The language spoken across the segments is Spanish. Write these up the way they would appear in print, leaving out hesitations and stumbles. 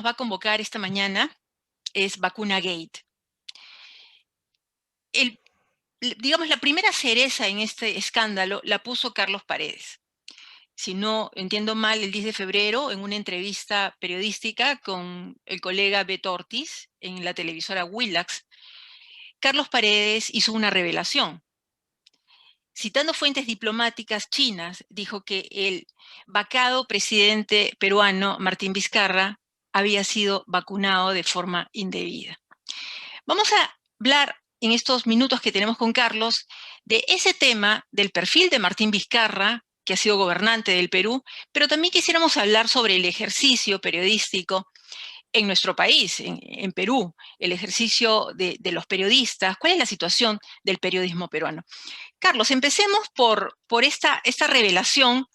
va a convocar esta mañana es Vacuna Gate. Digamos, la primera cereza en este escándalo la puso Carlos Paredes. Si no entiendo mal, el 10 de febrero, en una entrevista periodística con el colega Beto Ortiz en la televisora Willax, Carlos Paredes hizo una revelación. Citando fuentes diplomáticas chinas, dijo que el vacado presidente peruano Martín Vizcarra había sido vacunado de forma indebida. Vamos a hablar en estos minutos que tenemos con Carlos de ese tema, del perfil de Martín Vizcarra, que ha sido gobernante del Perú, pero también quisiéramos hablar sobre el ejercicio periodístico en nuestro país, en Perú, el ejercicio de los periodistas. ¿Cuál es la situación del periodismo peruano? Carlos, empecemos por esta revelación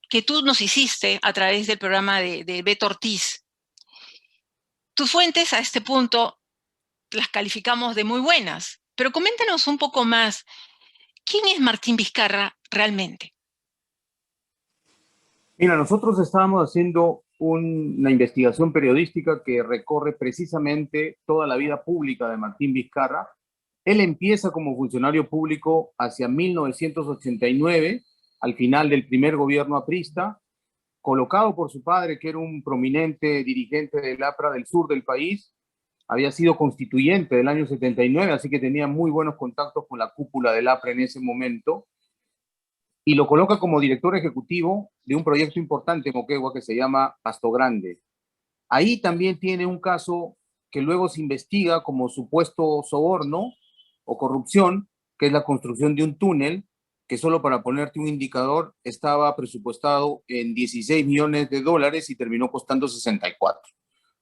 que tú nos hiciste a través del programa de Beto Ortiz. Tus fuentes a este punto las calificamos de muy buenas, pero coméntanos un poco más. ¿Quién es Martín Vizcarra realmente? Mira, nosotros estábamos haciendo una investigación periodística que recorre precisamente toda la vida pública de Martín Vizcarra. Él empieza como funcionario público hacia 1989, al final del primer gobierno aprista, colocado por su padre, que era un prominente dirigente del APRA del sur del país. Había sido constituyente del año 79, así que tenía muy buenos contactos con la cúpula del APRA en ese momento, y lo coloca como director ejecutivo de un proyecto importante en Moquegua que se llama Pasto Grande. Ahí también tiene un caso que luego se investiga como supuesto soborno o corrupción, que es la construcción de un túnel que, solo para ponerte un indicador, estaba presupuestado en 16 millones de dólares y terminó costando 64.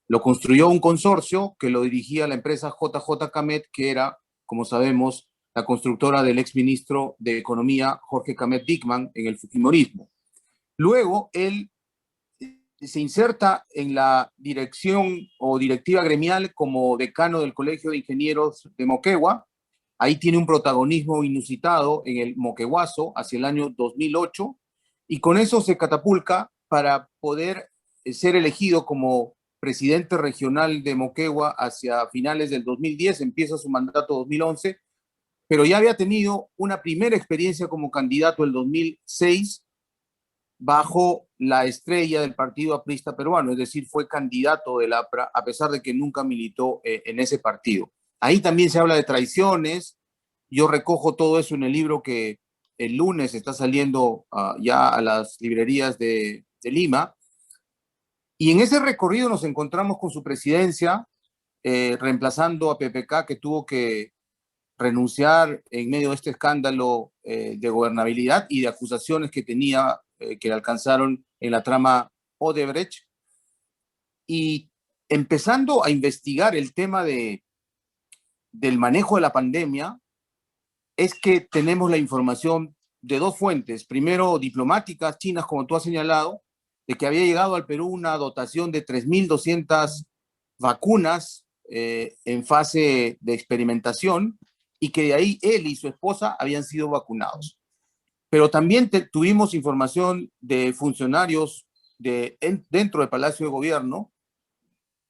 Lo construyó un consorcio que lo dirigía la empresa JJ Camet, que era, como sabemos, la constructora del exministro de Economía Jorge Camet Dickman en el fujimorismo. Luego, él se inserta en la dirección o directiva gremial como decano del Colegio de Ingenieros de Moquegua. Ahí tiene un protagonismo inusitado en el Moqueguazo hacia el año 2008, y con eso se catapulta para poder ser elegido como presidente regional de Moquegua hacia finales del 2010, empieza su mandato 2011, pero ya había tenido una primera experiencia como candidato el 2006 bajo la estrella del Partido Aprista Peruano, es decir, fue candidato del APRA a pesar de que nunca militó en ese partido. Ahí también se habla de traiciones. Yo recojo todo eso en el libro que el lunes está saliendo ya a las librerías de Lima. Y en ese recorrido nos encontramos con su presidencia, reemplazando a PPK, que tuvo que renunciar en medio de este escándalo de gobernabilidad y de acusaciones que tenía, que le alcanzaron en la trama Odebrecht. Y empezando a investigar el tema del manejo de la pandemia, es que tenemos la información de dos fuentes. Primero, diplomáticas chinas, como tú has señalado, de que había llegado al Perú una dotación de 3.200 vacunas en fase de experimentación, y que de ahí él y su esposa habían sido vacunados. Pero también tuvimos información de funcionarios dentro del Palacio de Gobierno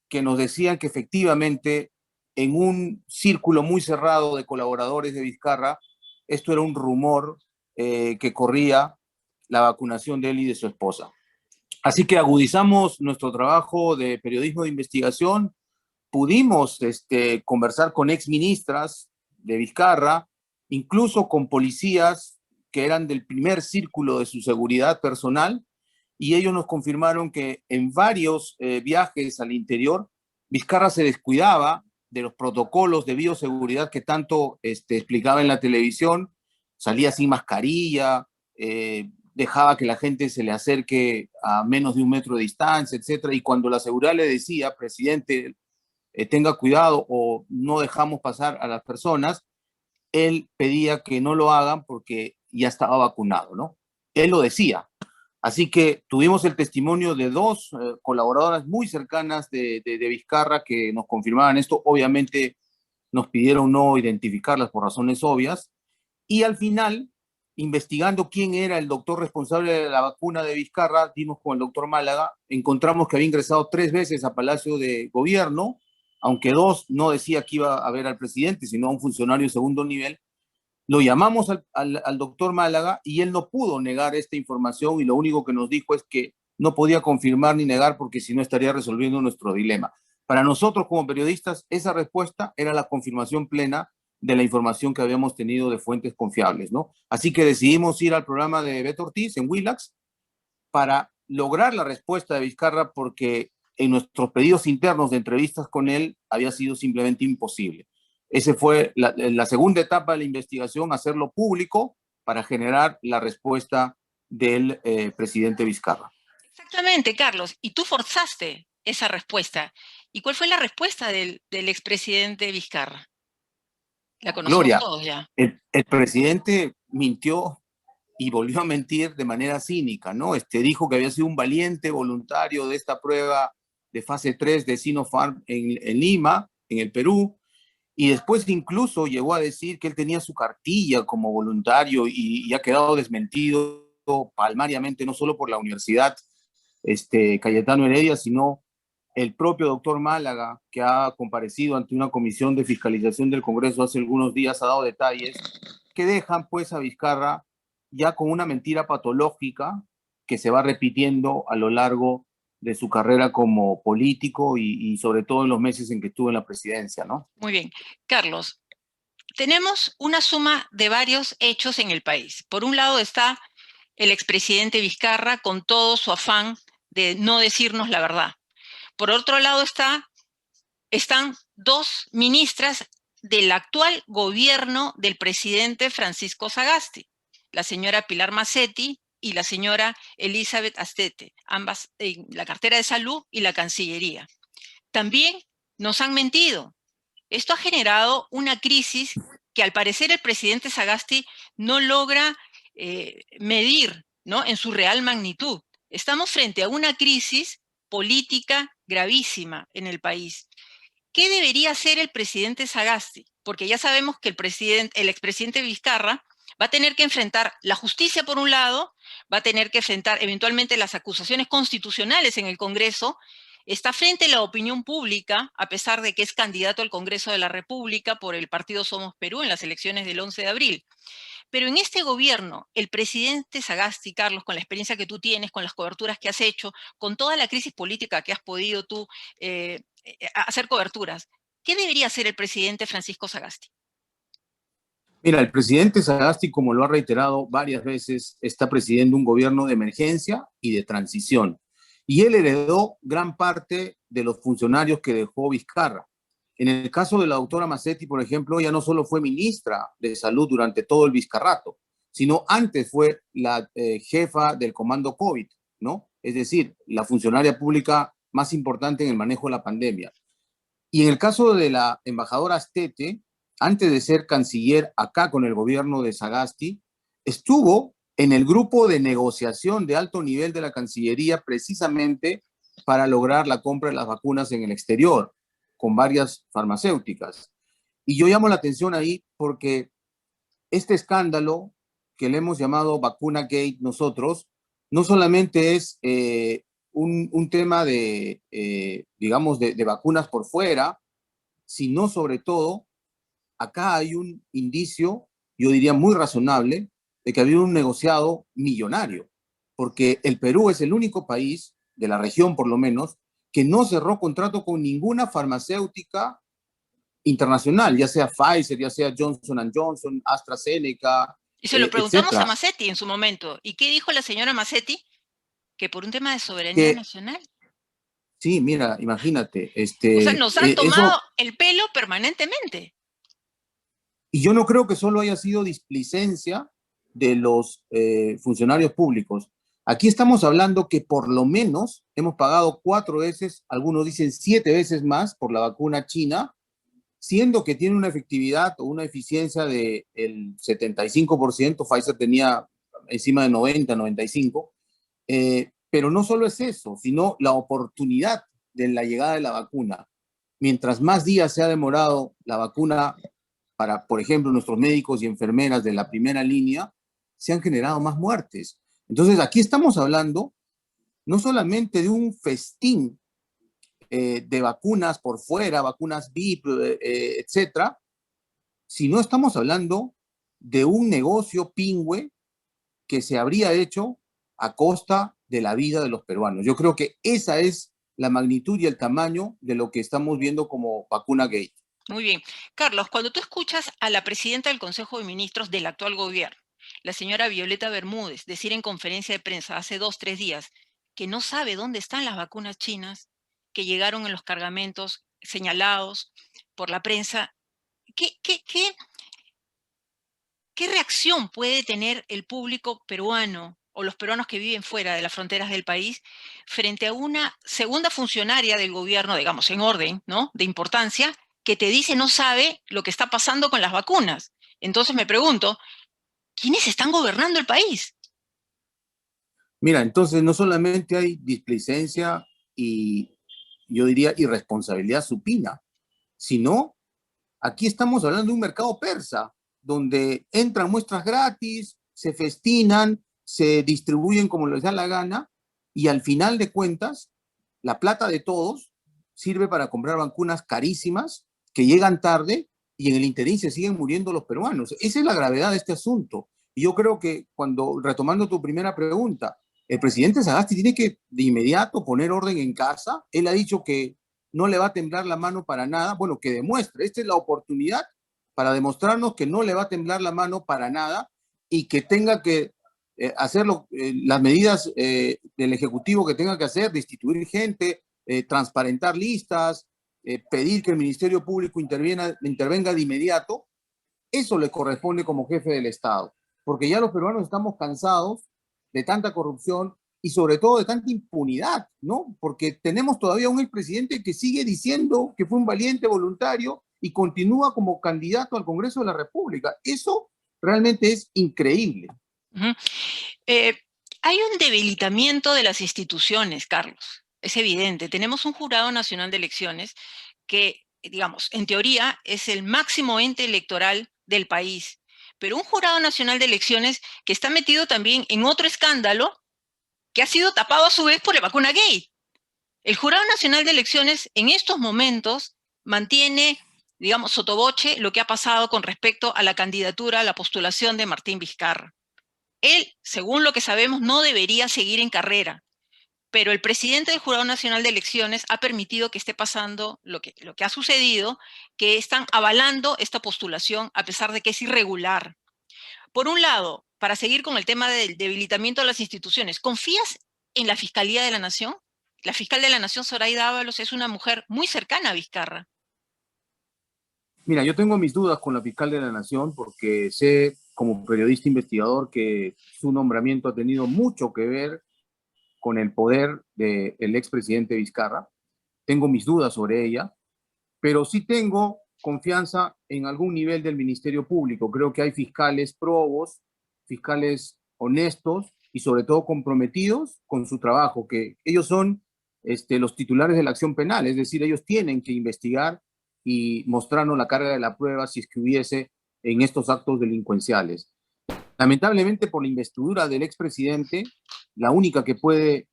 que nos decían que efectivamente, en un círculo muy cerrado de colaboradores de Vizcarra, esto era un rumor que corría la vacunación de él y de su esposa. Así que agudizamos nuestro trabajo de periodismo de investigación. Pudimos conversar con exministras de Vizcarra, incluso con policías que eran del primer círculo de su seguridad personal, y ellos nos confirmaron que en varios viajes al interior, Vizcarra se descuidaba de los protocolos de bioseguridad que tanto explicaba en la televisión. Salía sin mascarilla, dejaba que la gente se le acerque a menos de 1 metro de distancia, etcétera. Y cuando la seguridad le decía: presidente, tenga cuidado o no dejamos pasar a las personas, él pedía que no lo hagan porque ya estaba vacunado, ¿no? Él lo decía. Así que tuvimos el testimonio de dos colaboradoras muy cercanas de Vizcarra que nos confirmaban esto. Obviamente nos pidieron no identificarlas por razones obvias. Y al final, investigando quién era el doctor responsable de la vacuna de Vizcarra, dimos con el doctor Málaga, encontramos que había ingresado 3 veces a Palacio de Gobierno, aunque 2 no decía que iba a ver al presidente, sino a un funcionario de segundo nivel. Lo llamamos al doctor Málaga y él no pudo negar esta información y lo único que nos dijo es que no podía confirmar ni negar porque si no estaría resolviendo nuestro dilema. Para nosotros como periodistas, esa respuesta era la confirmación plena de la información que habíamos tenido de fuentes confiables, ¿no? Así que decidimos ir al programa de Beto Ortiz en Willax para lograr la respuesta de Vizcarra porque en nuestros pedidos internos de entrevistas con él había sido simplemente imposible. Esa fue la segunda etapa de la investigación, hacerlo público para generar la respuesta del presidente Vizcarra. Exactamente, Carlos. Y tú forzaste esa respuesta. ¿Y cuál fue la respuesta del expresidente Vizcarra? La conocemos Gloria, todos ya. el presidente mintió y volvió a mentir de manera cínica, ¿no? Dijo que había sido un valiente voluntario de esta prueba de fase 3 de Sinopharm en Lima, en el Perú, y después incluso llegó a decir que él tenía su cartilla como voluntario y ha quedado desmentido palmariamente, no solo por la Universidad Cayetano Heredia, sino el propio doctor Málaga, que ha comparecido ante una comisión de fiscalización del Congreso hace algunos días, ha dado detalles que dejan pues a Vizcarra ya con una mentira patológica que se va repitiendo a lo largo de su carrera como político y sobre todo en los meses en que estuvo en la presidencia, ¿no? Muy bien. Carlos, tenemos una suma de varios hechos en el país. Por un lado está el expresidente Vizcarra con todo su afán de no decirnos la verdad. Por otro lado están 2 ministras del actual gobierno del presidente Francisco Sagasti, la señora Pilar Macetti y la señora Elizabeth Astete, ambas en la cartera de salud y la Cancillería. También nos han mentido. Esto ha generado una crisis que al parecer el presidente Sagasti no logra medir, ¿no?, en su real magnitud. Estamos frente a una crisis política gravísima en el país. ¿Qué debería hacer el presidente Sagasti? Porque ya sabemos que el expresidente Vizcarra va a tener que enfrentar la justicia por un lado, va a tener que enfrentar eventualmente las acusaciones constitucionales en el Congreso, está frente a la opinión pública, a pesar de que es candidato al Congreso de la República por el partido Somos Perú en las elecciones del 11 de abril. Pero en este gobierno, el presidente Sagasti, Carlos, con la experiencia que tú tienes, con las coberturas que has hecho, con toda la crisis política que has podido tú hacer coberturas, ¿qué debería hacer el presidente Francisco Sagasti? Mira, el presidente Sagasti, como lo ha reiterado varias veces, está presidiendo un gobierno de emergencia y de transición. Y él heredó gran parte de los funcionarios que dejó Vizcarra. En el caso de la doctora Macetti, por ejemplo, ella no solo fue ministra de Salud durante todo el Vizcarrato, sino antes fue la jefa del comando COVID, ¿no? Es decir, la funcionaria pública más importante en el manejo de la pandemia. Y en el caso de la embajadora Astete, antes de ser canciller acá con el gobierno de Sagasti, estuvo en el grupo de negociación de alto nivel de la Cancillería precisamente para lograr la compra de las vacunas en el exterior, con varias farmacéuticas. Y yo llamo la atención ahí porque este escándalo que le hemos llamado Vacuna Gate nosotros, no solamente es un tema de, digamos, de vacunas por fuera, sino sobre todo, acá hay un indicio, yo diría muy razonable, de que había un negociado millonario, porque el Perú es el único país, de la región por lo menos, que no cerró contrato con ninguna farmacéutica internacional, ya sea Pfizer, ya sea Johnson Johnson, AstraZeneca, Y se lo preguntamos a etcétera. Macetti en su momento. ¿Y qué dijo la señora Macetti? Que por un tema de soberanía Que nacional. sí, mira, imagínate, O sea, nos han tomado eso, el pelo permanentemente. y yo no creo que solo haya sido displicencia de los funcionarios públicos. Aquí estamos hablando que por lo menos hemos pagado 4 veces, algunos dicen 7 veces más por la vacuna china, siendo que tiene una efectividad o una eficiencia del 75%, Pfizer tenía encima de 90, 95%, pero no solo es eso, sino la oportunidad de la llegada de la vacuna. Mientras más días se ha demorado la vacuna para, por ejemplo, nuestros médicos y enfermeras de la primera línea, se han generado más muertes. Entonces, aquí estamos hablando no solamente de un festín de vacunas por fuera, vacunas VIP, etcétera, sino estamos hablando de un negocio pingüe que se habría hecho a costa de la vida de los peruanos. Yo creo que esa es la magnitud y el tamaño de lo que estamos viendo como vacuna gate. Muy bien. Carlos, cuando tú escuchas a la presidenta del Consejo de Ministros del actual gobierno, la señora Violeta Bermúdez, decir en conferencia de prensa hace 2, 3 días que no sabe dónde están las vacunas chinas que llegaron en los cargamentos señalados por la prensa, ¿qué reacción puede tener el público peruano o los peruanos que viven fuera de las fronteras del país frente a una segunda funcionaria del gobierno, digamos, en orden, ¿no?, de importancia, que te dice no sabe lo que está pasando con las vacunas? Entonces me pregunto, ¿quiénes están gobernando el país? Mira, entonces no solamente hay displicencia y yo diría irresponsabilidad supina, sino aquí estamos hablando de un mercado persa, donde entran muestras gratis, se festinan, se distribuyen como les da la gana, y al final de cuentas, la plata de todos sirve para comprar vacunas carísimas que llegan tarde y en el interín se siguen muriendo los peruanos. Esa es la gravedad de este asunto. Y yo creo que cuando, retomando tu primera pregunta, el presidente Sagasti tiene que de inmediato poner orden en casa. Él ha dicho que no le va a temblar la mano para nada. Bueno, que demuestre. Esta es la oportunidad para demostrarnos que no le va a temblar la mano para nada y que tenga que hacer las medidas del Ejecutivo que tenga que hacer, destituir gente, transparentar listas, pedir que el Ministerio Público intervenga de inmediato. Eso le corresponde como jefe del Estado, porque ya los peruanos estamos cansados de tanta corrupción y sobre todo de tanta impunidad, ¿no? Porque tenemos todavía un expresidente que sigue diciendo que fue un valiente voluntario y continúa como candidato al Congreso de la República. Eso realmente es increíble. Uh-huh. Hay un debilitamiento de las instituciones, Carlos. Es evidente. Tenemos un Jurado Nacional de Elecciones que, digamos, en teoría es el máximo ente electoral del país, pero un Jurado Nacional de Elecciones que está metido también en otro escándalo que ha sido tapado a su vez por la vacuna gay. El Jurado Nacional de Elecciones en estos momentos mantiene, digamos, sotoboche lo que ha pasado con respecto a la candidatura, a la postulación de Martín Vizcarra. Él, según lo que sabemos, no debería seguir en carrera, pero el presidente del Jurado Nacional de Elecciones ha permitido que esté pasando lo que ha sucedido, que están avalando esta postulación a pesar de que es irregular. Por un lado, para seguir con el tema del debilitamiento de las instituciones, ¿confías en la Fiscalía de la Nación? La fiscal de la Nación, Zoraida Ábalos, es una mujer muy cercana a Vizcarra. Mira, yo tengo mis dudas con la fiscal de la Nación porque sé como periodista investigador que su nombramiento ha tenido mucho que ver con el poder del expresidente Vizcarra. Tengo mis dudas sobre ella, pero sí tengo confianza en algún nivel del Ministerio Público. Creo que hay fiscales probos, fiscales honestos y sobre todo comprometidos con su trabajo, que ellos son los titulares de la acción penal, es decir, ellos tienen que investigar y mostrarnos la carga de la prueba si es que hubiese en estos actos delincuenciales. Lamentablemente, por la investidura del expresidente, la única que puede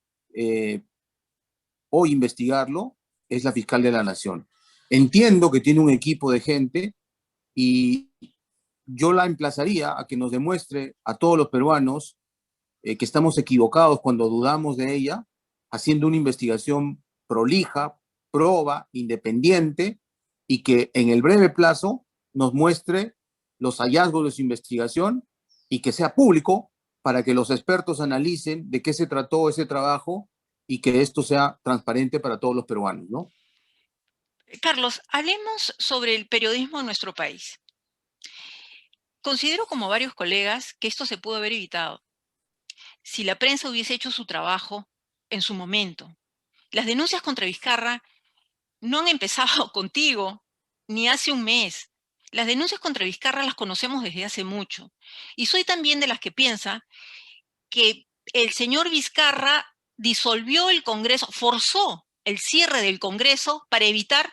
hoy investigarlo es la fiscal de la Nación. Entiendo que tiene un equipo de gente y yo la emplazaría a que nos demuestre a todos los peruanos que estamos equivocados cuando dudamos de ella, haciendo una investigación prolija, proba, independiente y que en el breve plazo nos muestre los hallazgos de su investigación y que sea público para que los expertos analicen de qué se trató ese trabajo y que esto sea transparente para todos los peruanos, ¿no? Carlos, hablemos sobre el periodismo en nuestro país. Considero, como varios colegas, que esto se pudo haber evitado si la prensa hubiese hecho su trabajo en su momento. Las denuncias contra Vizcarra no han empezado contigo ni hace un mes. Las denuncias contra Vizcarra las conocemos desde hace mucho. Y soy también de las que piensa que el señor Vizcarra disolvió el Congreso, forzó el cierre del Congreso para evitar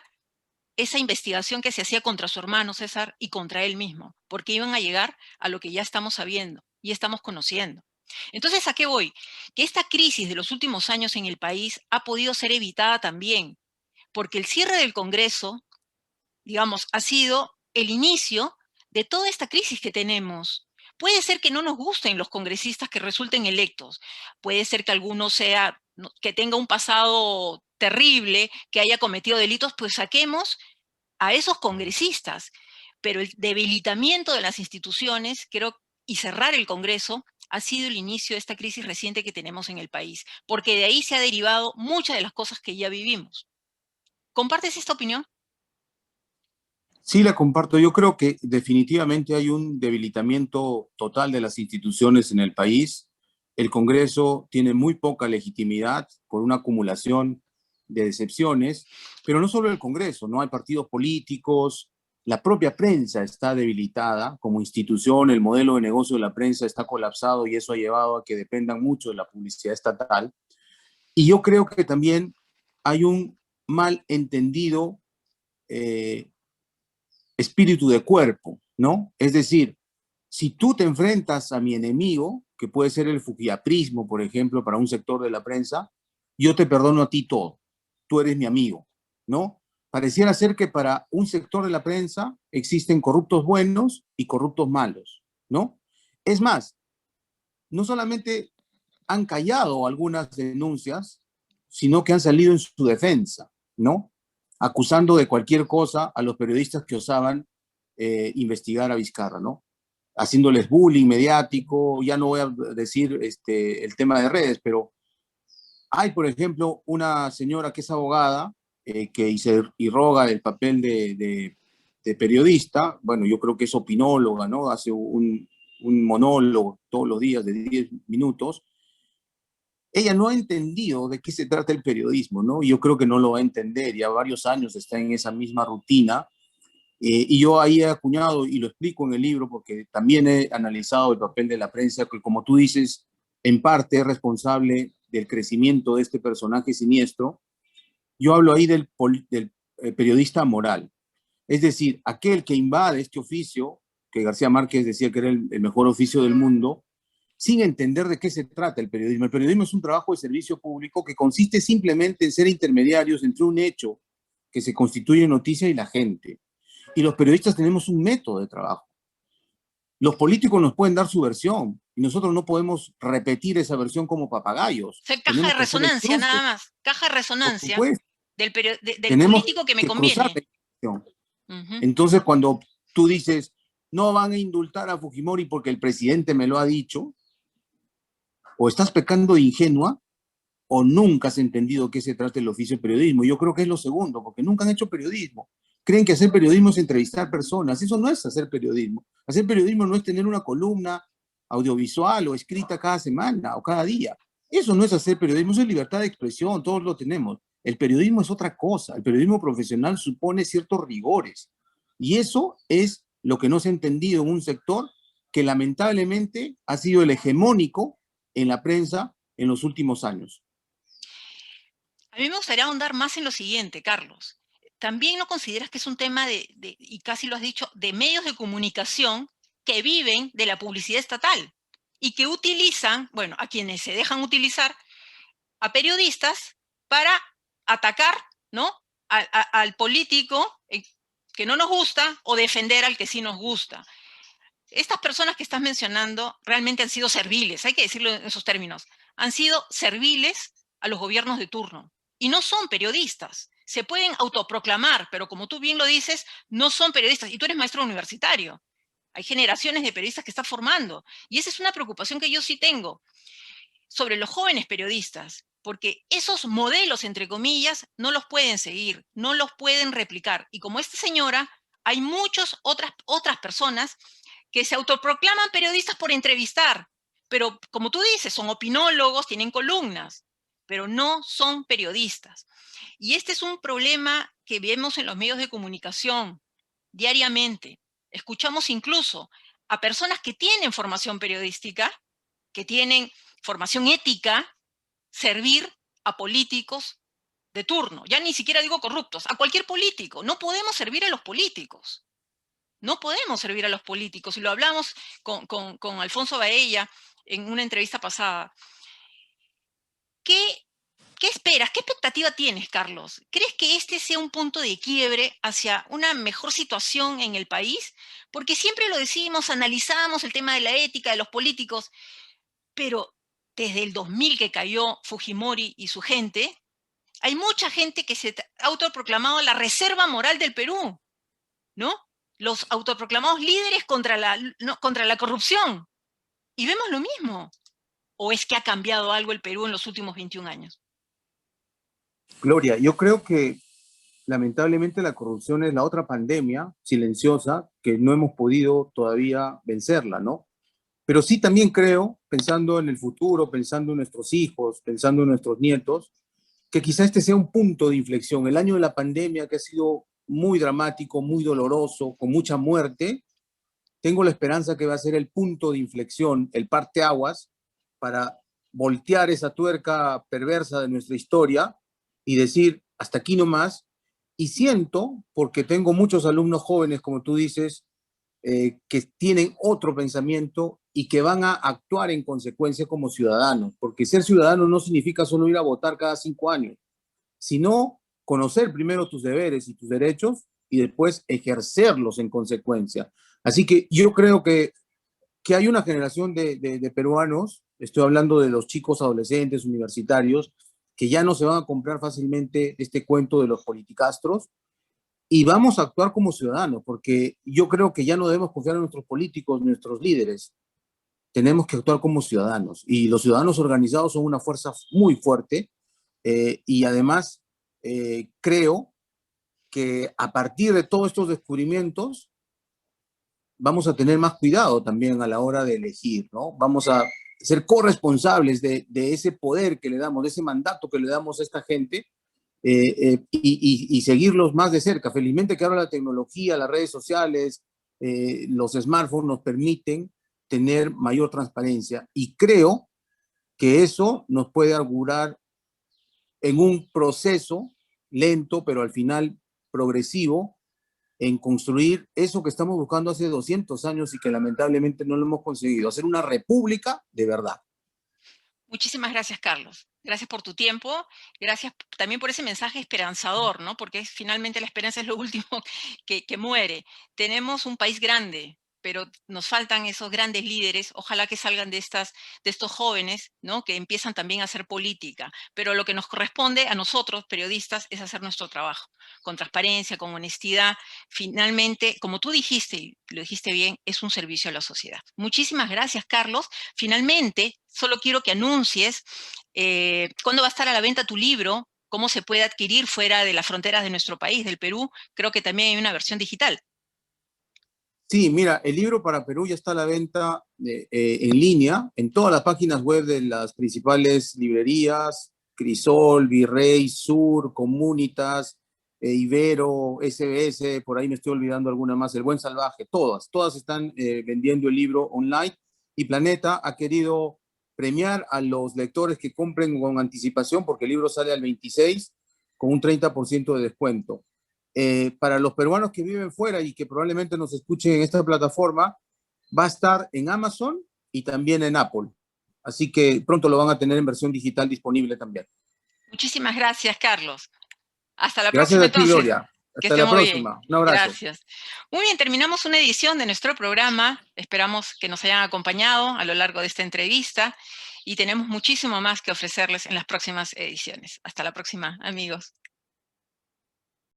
esa investigación que se hacía contra su hermano César y contra él mismo, porque iban a llegar a lo que ya estamos sabiendo, y estamos conociendo. Entonces, ¿a qué voy? Que esta crisis de los últimos años en el país ha podido ser evitada también, porque el cierre del Congreso, digamos, ha sido el inicio de toda esta crisis que tenemos. Puede ser que no nos gusten los congresistas que resulten electos, puede ser que alguno sea, que tenga un pasado terrible, que haya cometido delitos, pues saquemos a esos congresistas, pero el debilitamiento de las instituciones, creo, y cerrar el Congreso ha sido el inicio de esta crisis reciente que tenemos en el país, porque de ahí se ha derivado muchas de las cosas que ya vivimos. ¿Compartes esta opinión? Sí, la comparto. Yo creo que definitivamente hay un debilitamiento total de las instituciones en el país. El Congreso tiene muy poca legitimidad por una acumulación de decepciones, pero no solo el Congreso, no hay partidos políticos, la propia prensa está debilitada como institución, el modelo de negocio de la prensa está colapsado y eso ha llevado a que dependan mucho de la publicidad estatal. Y yo creo que también hay un mal entendido eh, espíritu de cuerpo, ¿no? Es decir, si tú te enfrentas a mi enemigo, que puede ser el fujiaprismo, por ejemplo, para un sector de la prensa, yo te perdono a ti todo, tú eres mi amigo, ¿no? Pareciera ser que para un sector de la prensa existen corruptos buenos y corruptos malos, ¿no? Es más, no solamente han callado algunas denuncias, sino que han salido en su defensa, ¿no? Acusando de cualquier cosa a los periodistas que osaban investigar a Vizcarra, ¿no? Haciéndoles bullying mediático, ya no voy a decir el tema de redes, pero hay, por ejemplo, una señora que es abogada que se irroga el papel de periodista, bueno, yo creo que es opinóloga, ¿no? Hace un monólogo todos los días de 10 minutos. Ella no ha entendido de qué se trata el periodismo, ¿no? Y yo creo que no lo va a entender, ya varios años está en esa misma rutina. Y yo ahí he acuñado y lo explico en el libro porque también he analizado el papel de la prensa, que como tú dices, en parte es responsable del crecimiento de este personaje siniestro. Yo hablo ahí del periodista moral, es decir, aquel que invade este oficio, que García Márquez decía que era el mejor oficio del mundo, sin entender de qué se trata el periodismo. El periodismo es un trabajo de servicio público que consiste simplemente en ser intermediarios entre un hecho que se constituye noticia y la gente. Y los periodistas tenemos un método de trabajo. Los políticos nos pueden dar su versión y nosotros no podemos repetir esa versión como papagayos. Ser caja de Tenemos que hacer el resonancia, cruce, nada más. Caja de por resonancia supuesto. del Tenemos político que me que cruzar conviene. la información. Ujú. Entonces, cuando tú dices, no van a indultar a Fujimori porque el presidente me lo ha dicho, o estás pecando de ingenua, o nunca has entendido qué se trata el oficio de periodismo. Yo creo que es lo segundo, porque nunca han hecho periodismo. Creen que hacer periodismo es entrevistar personas. Eso no es hacer periodismo. Hacer periodismo no es tener una columna audiovisual o escrita cada semana o cada día. Eso no es hacer periodismo, eso es libertad de expresión, todos lo tenemos. El periodismo es otra cosa. El periodismo profesional supone ciertos rigores. Y eso es lo que no se ha entendido en un sector que lamentablemente ha sido el hegemónico en la prensa en los últimos años. A mí me gustaría ahondar más en lo siguiente, Carlos. ¿También no consideras que es un tema y casi lo has dicho, de medios de comunicación que viven de la publicidad estatal y que utilizan, bueno, a quienes se dejan utilizar, a periodistas para atacar, ¿no? Al político que no nos gusta o defender al que sí nos gusta? Estas personas que estás mencionando realmente han sido serviles, hay que decirlo en esos términos, han sido serviles a los gobiernos de turno y no son periodistas. Se pueden autoproclamar, pero como tú bien lo dices, no son periodistas. Y tú eres maestro universitario. Hay generaciones de periodistas que están formando. Y esa es una preocupación que yo sí tengo sobre los jóvenes periodistas, porque esos modelos, entre comillas, no los pueden seguir, no los pueden replicar. Y como esta señora, hay muchas otras personas que se autoproclaman periodistas por entrevistar, pero como tú dices, son opinólogos, tienen columnas, pero no son periodistas. Y este es un problema que vemos en los medios de comunicación diariamente. Escuchamos incluso a personas que tienen formación periodística, que tienen formación ética, servir a políticos de turno. Ya ni siquiera digo corruptos, a cualquier político. No podemos servir a los políticos. No podemos servir a los políticos, y lo hablamos con Alfonso Baella en una entrevista pasada. ¿Qué esperas? ¿Qué expectativa tienes, Carlos? ¿Crees que este sea un punto de quiebre hacia una mejor situación en el país? Porque siempre lo decimos, analizamos el tema de la ética de los políticos, pero desde el 2000 que cayó Fujimori y su gente, hay mucha gente que se ha autoproclamado la reserva moral del Perú, ¿no? Los autoproclamados líderes contra la corrupción. Y vemos lo mismo. ¿O es que ha cambiado algo el Perú en los últimos 21 años? Gloria, yo creo que lamentablemente la corrupción es la otra pandemia silenciosa que no hemos podido todavía vencerla, ¿no? Pero sí también creo, pensando en el futuro, pensando en nuestros hijos, pensando en nuestros nietos, que quizá este sea un punto de inflexión. El año de la pandemia, que ha sido muy dramático, muy doloroso, con mucha muerte, tengo la esperanza que va a ser el punto de inflexión, el parteaguas, para voltear esa tuerca perversa de nuestra historia y decir, hasta aquí nomás. Y siento, porque tengo muchos alumnos jóvenes, como tú dices, que tienen otro pensamiento y que van a actuar en consecuencia como ciudadanos, porque ser ciudadano no significa solo ir a votar cada 5 años, sino conocer primero tus deberes y tus derechos y después ejercerlos en consecuencia. Así que yo creo que hay una generación de peruanos, estoy hablando de los chicos adolescentes, universitarios, que ya no se van a comprar fácilmente este cuento de los politicastros y vamos a actuar como ciudadanos, porque yo creo que ya no debemos confiar en nuestros políticos, nuestros líderes. Tenemos que actuar como ciudadanos y los ciudadanos organizados son una fuerza muy fuerte y además creo que a partir de todos estos descubrimientos vamos a tener más cuidado también a la hora de elegir, ¿no? Vamos a ser corresponsables de ese poder que le damos, de ese mandato que le damos a esta gente y seguirlos más de cerca. Felizmente que ahora la tecnología, las redes sociales, los smartphones nos permiten tener mayor transparencia y creo que eso nos puede augurar en un proceso lento, pero al final progresivo, en construir eso que estamos buscando hace 200 años y que lamentablemente no lo hemos conseguido, hacer una república de verdad. Muchísimas gracias, Carlos. Gracias por tu tiempo. Gracias también por ese mensaje esperanzador, ¿no? Porque finalmente la esperanza es lo último que muere. Tenemos un país grande, pero nos faltan esos grandes líderes. Ojalá que salgan de estos jóvenes, ¿no? Que empiezan también a hacer política. Pero lo que nos corresponde a nosotros, periodistas, es hacer nuestro trabajo con transparencia, con honestidad. Finalmente, como tú dijiste, y lo dijiste bien, es un servicio a la sociedad. Muchísimas gracias, Carlos. Finalmente, solo quiero que anuncies cuándo va a estar a la venta tu libro, cómo se puede adquirir fuera de las fronteras de nuestro país, del Perú. Creo que también hay una versión digital. Sí, mira, el libro para Perú ya está a la venta en línea en todas las páginas web de las principales librerías, Crisol, Virrey, Sur, Comunitas, Ibero, SBS, por ahí me estoy olvidando alguna más, El Buen Salvaje, todas están vendiendo el libro online y Planeta ha querido premiar a los lectores que compren con anticipación porque el libro sale al 26 con un 30% de descuento. Para los peruanos que viven fuera y que probablemente nos escuchen en esta plataforma, va a estar en Amazon y también en Apple. Así que pronto lo van a tener en versión digital disponible también. Muchísimas gracias, Carlos. Hasta la Gracias próxima a ti, entonces. Gloria. Que Hasta la estemos bien. próxima. Un abrazo. Gracias. Muy bien, terminamos una edición de nuestro programa. Esperamos que nos hayan acompañado a lo largo de esta entrevista y tenemos muchísimo más que ofrecerles en las próximas ediciones. Hasta la próxima, amigos.